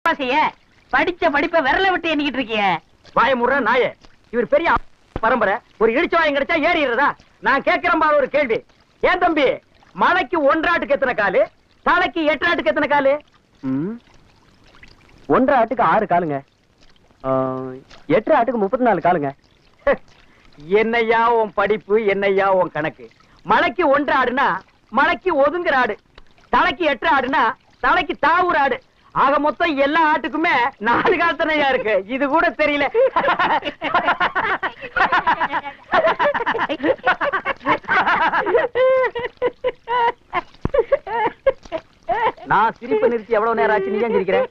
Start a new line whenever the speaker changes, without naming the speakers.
படிச்ச படிப்ப விரல விட்டு எண்ணிக்கிட்டு இருக்கிய.
வாயமுற நாயே, இவர் பெரிய பரம்பரை. ஒரு இடிச்ச வாயம் கிடைச்சா ஏறிடுறதா? நான் கேட்கிறேன் பாரு ஒரு கேள்வி. ஏன் தம்பி, மலைக்கு 1 ஆட்டுக்கு எத்தனை காலு, தலைக்கு 8 ஆட்டுக்கு எத்தனை காலு?
1.5 ஆட்டுக்கு 6 காலுங்க, 8 ஆட்டுக்கு 34 காலுங்க.
என்னையா உன் படிப்பு, என்னையா உன் கணக்கு? மலைக்கு 1 ஆடுனா மலைக்கு ஒதுங்குற ஆடு, தலைக்கு 8 ஆடுனா தலைக்கு தாவுற ஆடு. ஆக மொத்தம் எல்லா ஆட்டுக்குமே 4 கால் தானையா இருக்கு. இது கூட தெரியல. நான் சிரிப்பு நிறுத்தி எவ்வளவு நேரம் ஆச்சு? நீ ஏன் சிரிக்கிறேன்?